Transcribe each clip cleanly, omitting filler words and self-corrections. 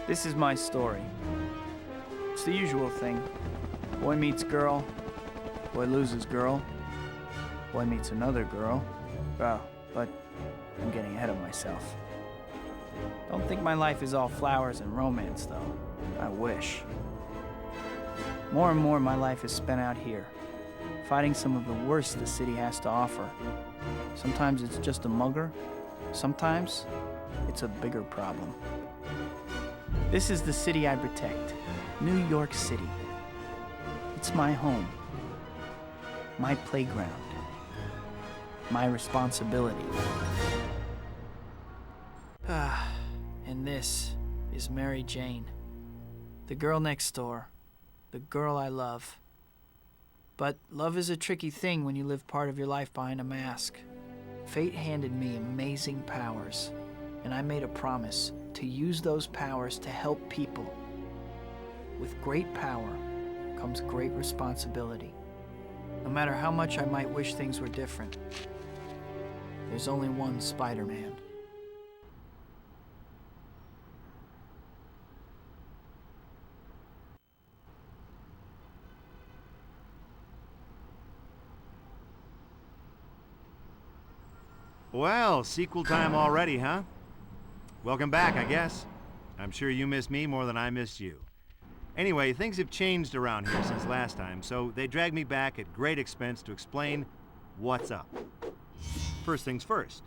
This is my story. It's the usual thing. Boy meets girl, boy loses girl, boy meets another girl. Oh, but I'm getting ahead of myself. Don't think my life is all flowers and romance, though. I wish. More and more, my life is spent out here, fighting some of the worst the city has to offer. Sometimes it's just a mugger. Sometimes it's a bigger problem. This is the city I protect, New York City. It's my home, my playground, my responsibility. And this is Mary Jane, the girl next door, the girl I love. But love is a tricky thing when you live part of your life behind a mask. Fate handed me amazing powers, and I made a promise to use those powers to help people. With great power comes great responsibility. No matter how much I might wish things were different, there's only one Spider-Man. Well, sequel time already, huh? Welcome back, I guess. I'm sure you miss me more than I missed you. Anyway, things have changed around here since last time, so they dragged me back at great expense to explain what's up. First things first.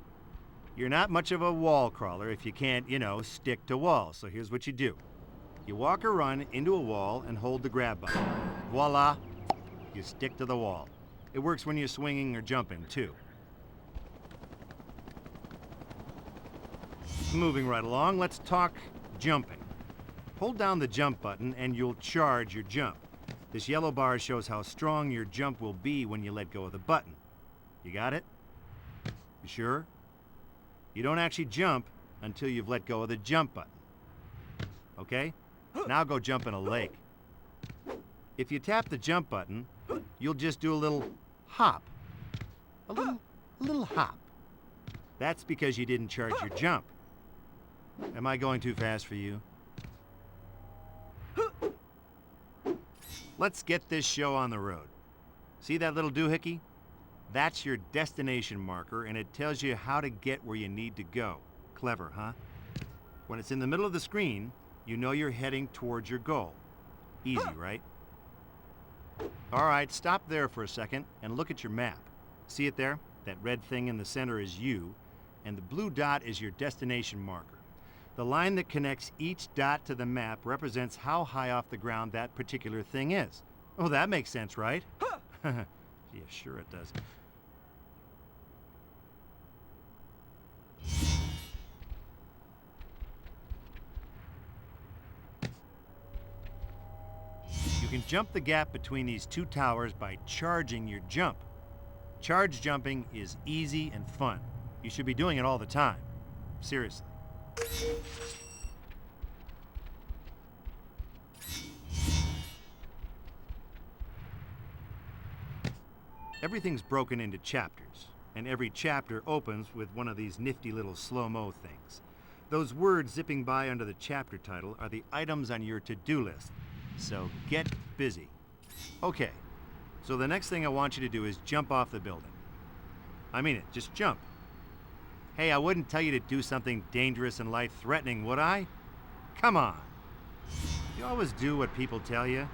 You're not much of a wall crawler if you can't, stick to walls. So here's what you do. You walk or run into a wall and hold the grab button. Voila! You stick to the wall. It works when you're swinging or jumping, too. Moving right along, let's talk jumping. Hold down the jump button and you'll charge your jump. This yellow bar shows how strong your jump will be when you let go of the button. You got it? You sure? You don't actually jump until you've let go of the jump button. Okay? Now go jump in a lake. If you tap the jump button, you'll just do a little hop. A little hop. That's because you didn't charge your jump. Am I going too fast for you? Let's get this show on the road. See that little doohickey? That's your destination marker, and it tells you how to get where you need to go. Clever, huh? When it's in the middle of the screen, you know you're heading towards your goal. Easy, right? All right, stop there for a second and look at your map. See it there? That red thing in the center is you, and the blue dot is your destination marker. The line that connects each dot to the map represents how high off the ground that particular thing is. Oh, that makes sense, right? Yeah, sure it does. You can jump the gap between these two towers by charging your jump. Charge jumping is easy and fun. You should be doing it all the time. Seriously. Everything's broken into chapters, and every chapter opens with one of these nifty little slow-mo things. Those words zipping by under the chapter title are the items on your to-do list, so get busy. Okay, so the next thing I want you to do is jump off the building. I mean it, just jump. Hey, I wouldn't tell you to do something dangerous and life-threatening, would I? Come on. You always do what people tell you.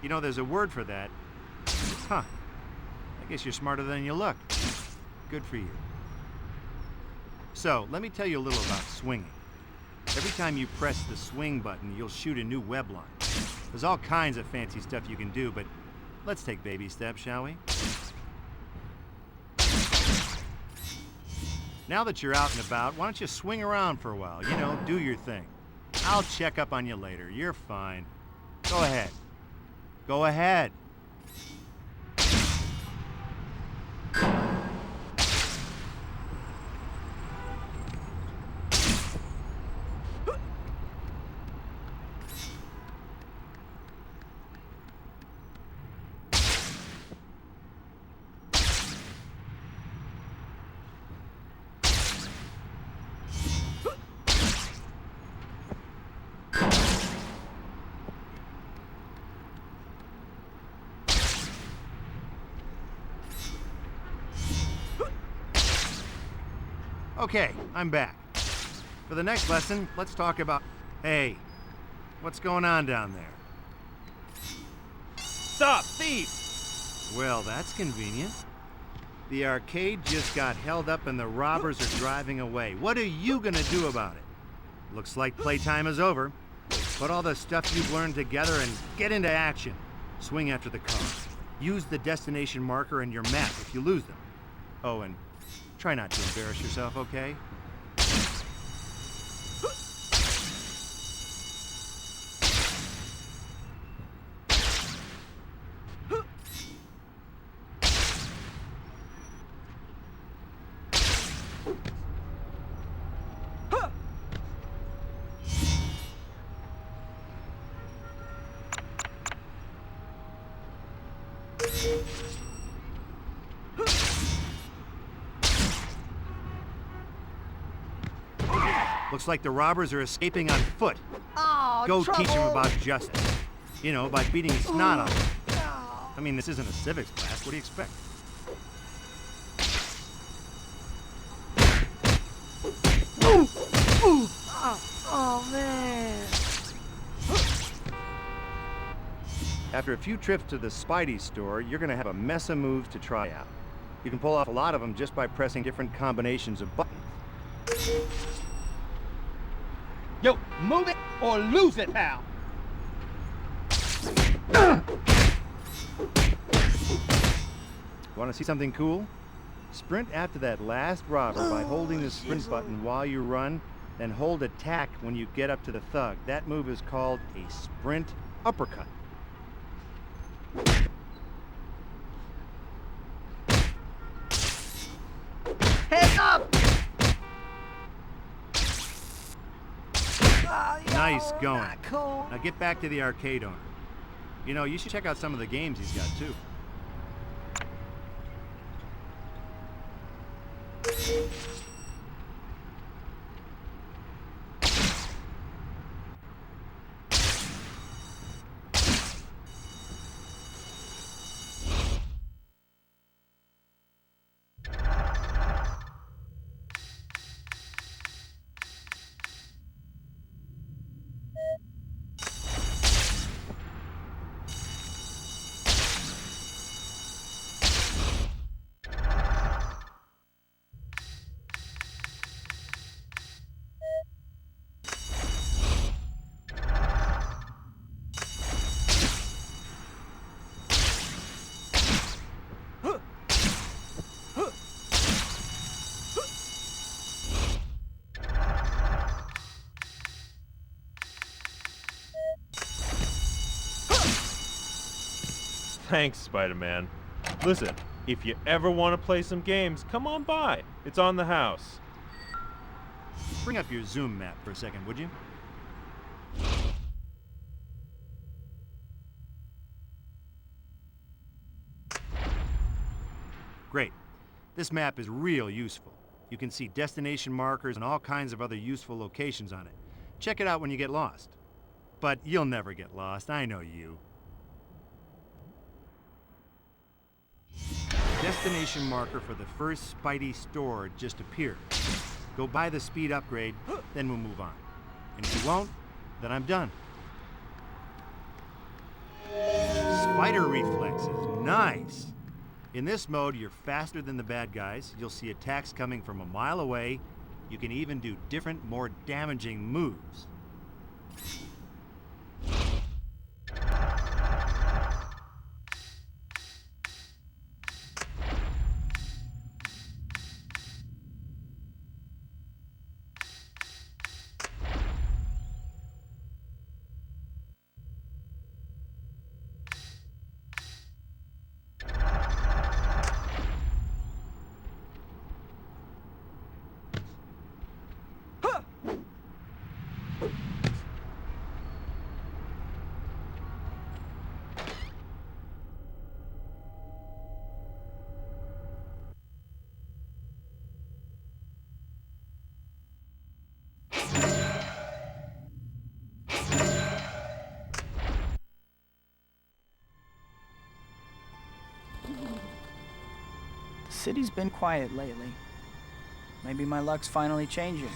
You know, there's a word for that. Huh. I guess you're smarter than you look. Good for you. So, let me tell you a little about swinging. Every time you press the swing button, you'll shoot a new web line. There's all kinds of fancy stuff you can do, but let's take baby steps, shall we? Now that you're out and about, why don't you swing around for a while? Do your thing. I'll check up on you later. You're fine. Go ahead. Go ahead. Okay, I'm back. For the next lesson, let's talk about... Hey, what's going on down there? Stop, thief! Well, that's convenient. The arcade just got held up and the robbers are driving away. What are you gonna do about it? Looks like playtime is over. Put all the stuff you've learned together and get into action. Swing after the cars. Use the destination marker and your map if you lose them. Oh, and try not to embarrass yourself, okay? Looks like the robbers are escaping on foot. Oh, Go trouble. teach them about justice. You know, by beating snot on them. I mean, this isn't a civics class. What do you expect? Oh, man. After a few trips to the Spidey store, you're gonna have a mess of moves to try out. You can pull off a lot of them just by pressing different combinations of buttons. Yo, move it or lose it, pal. Want to see something cool? Sprint after that last robber by holding the sprint button while you run, then hold attack when you get up to the thug. That move is called a sprint uppercut. Heads up! Nice going. Not cool. Now get back to the arcade owner. You know, you should check out some of the games he's got too. Thanks, Spider-Man. Listen, if you ever want to play some games, come on by. It's on the house. Bring up your zoom map for a second, would you? Great. This map is real useful. You can see destination markers and all kinds of other useful locations on it. Check it out when you get lost. But you'll never get lost, I know you. Destination marker for the first Spidey store just appeared. Go buy the speed upgrade, then we'll move on. And if you won't, then I'm done. Spider reflexes, nice! In this mode, you're faster than the bad guys. You'll see attacks coming from a mile away. You can even do different, more damaging moves. The city's been quiet lately. Maybe my luck's finally changing.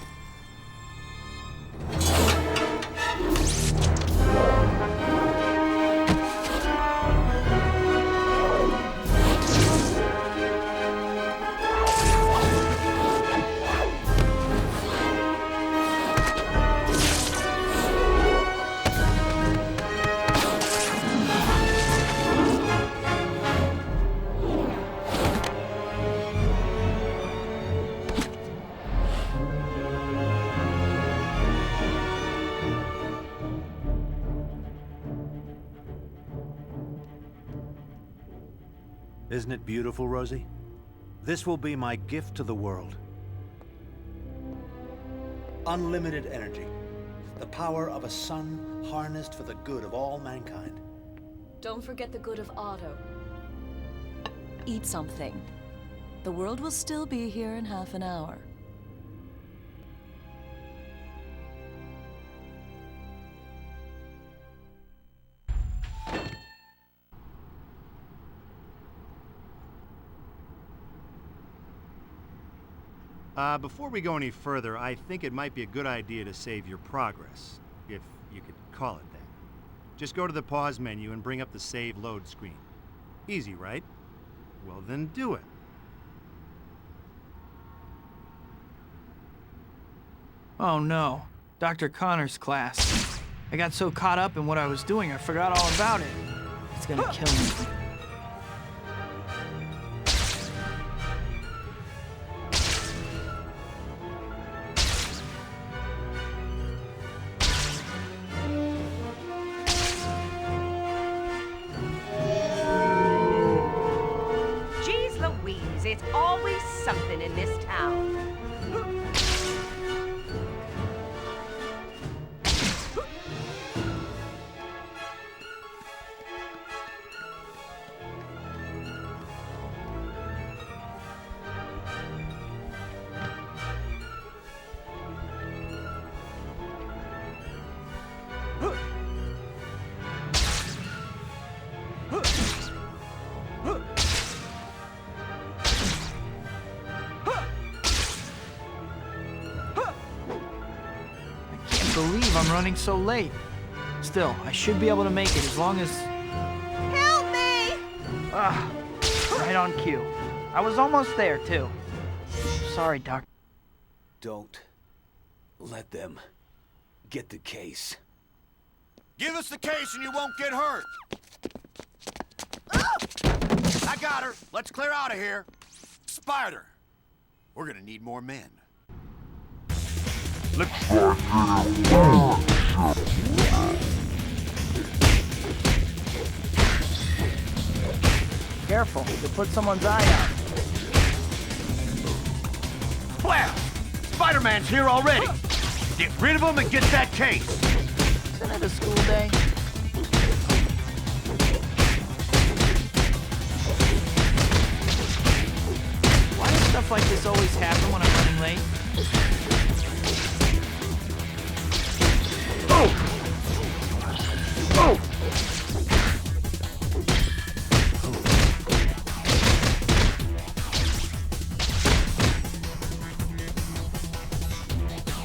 Isn't it beautiful, Rosie? This will be my gift to the world. Unlimited energy. The power of a sun harnessed for the good of all mankind. Don't forget the good of Otto. Eat something. The world will still be here in half an hour. Before we go any further, I think it might be a good idea to save your progress, if you could call it that. Just go to the pause menu and bring up the save load screen. Easy, right? Well, then do it. Oh no, Dr. Connor's class. I got so caught up in what I was doing, I forgot all about it. It's gonna kill me. Jeez Louise, it's always something in this town. Believe I'm running so late. Still, I should be able to make it as long as... Help me! Ah, right on cue. I was almost there, too. Sorry, Doc. Don't let them get the case. Give us the case and you won't get hurt. I got her. Let's clear out of here. Spider, we're gonna need more men. Careful, you'll put someone's eye out. Flash! Spider-Man's here already. Get rid of him and get that case. Isn't it a school day? Why does stuff like this always happen when I'm running late?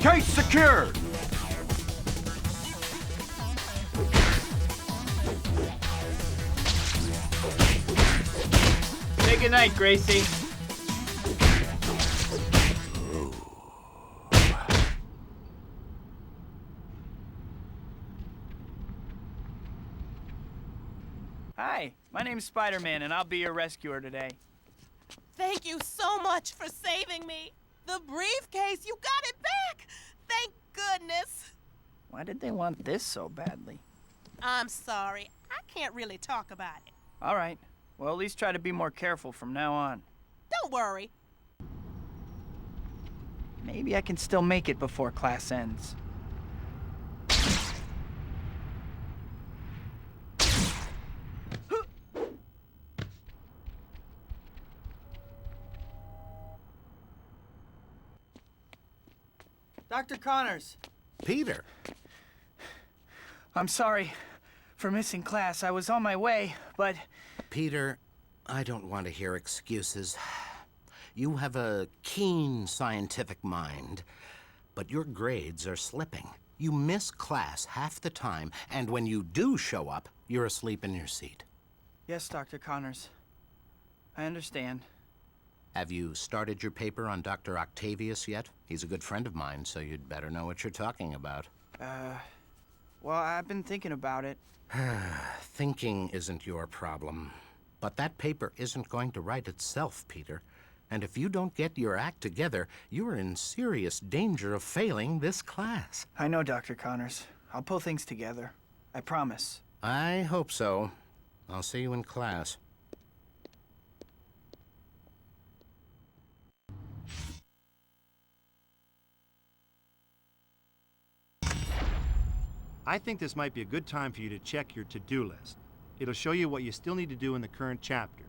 Case secured. Say goodnight, Gracie. Hi, my name's Spider-Man, and I'll be your rescuer today. Thank you so much for saving me. The briefcase, you got it back. Thank goodness. Why did they want this so badly? I'm sorry. I can't really talk about it. All right. Well, at least try to be more careful from now on. Don't worry. Maybe I can still make it before class ends. Dr. Connors. Peter. I'm sorry for missing class. I was on my way, but... Peter, I don't want to hear excuses. You have a keen scientific mind, but your grades are slipping. You miss class half the time, and when you do show up, you're asleep in your seat. Yes, Dr. Connors. I understand. Have you started your paper on Dr. Octavius yet? He's a good friend of mine, so you'd better know what you're talking about. Well, I've been thinking about it. Thinking isn't your problem. But that paper isn't going to write itself, Peter. And if you don't get your act together, you're in serious danger of failing this class. I know, Dr. Connors. I'll pull things together. I promise. I hope so. I'll see you in class. I think this might be a good time for you to check your to-do list. It'll show you what you still need to do in the current chapter.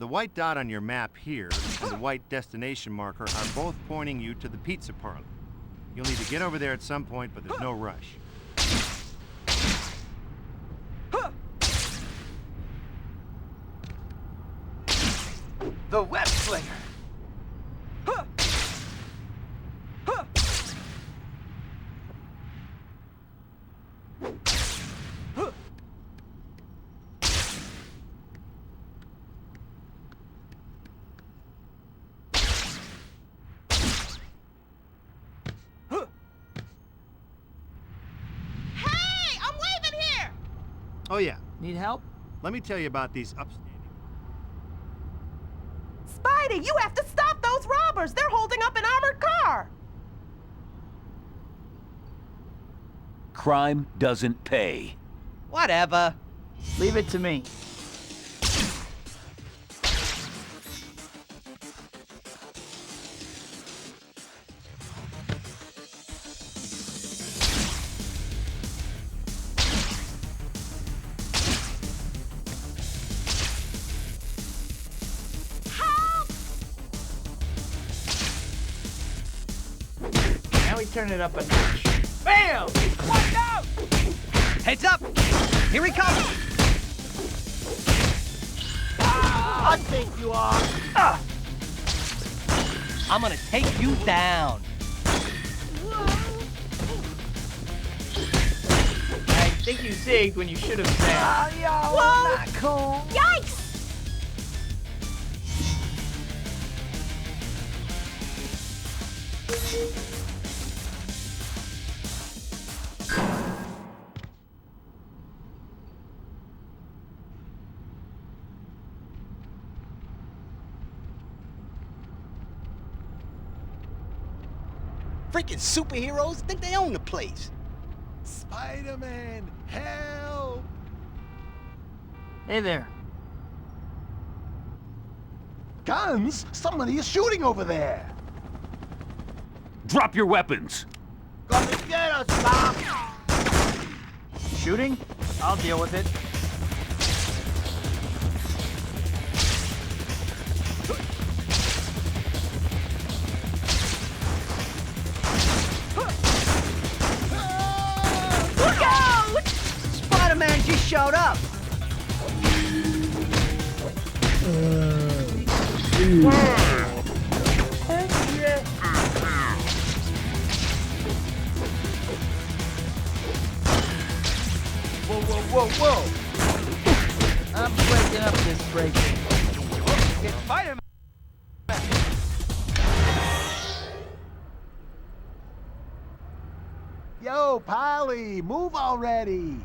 The white dot on your map here and the white destination marker are both pointing you to the pizza parlor. You'll need to get over there at some point, but there's no rush. The web slinger. Hey, I'm waving here. Oh yeah, Need help? let me tell you about these upstanding... Spidey, you have to stop those robbers. They're holding up an armored car. Crime doesn't pay. Whatever. Leave it to me. Now we turn it up a notch. Bam! Watch out! Heads up! Here he comes! I think you are. I'm gonna take you down. I think you zigged when you should have said. Whoa! Not cool. Yikes! Freaking superheroes think they own the place. Spider-Man, help! Hey there. Guns? Somebody is shooting over there. Drop your weapons. Come and get us, Bob! Shooting? I'll deal with it. Look out! Spider-Man just showed up. Whoa, whoa, whoa, whoa! I'm breaking up this break-in. It's Spider-Man! Yo, Polly, move already.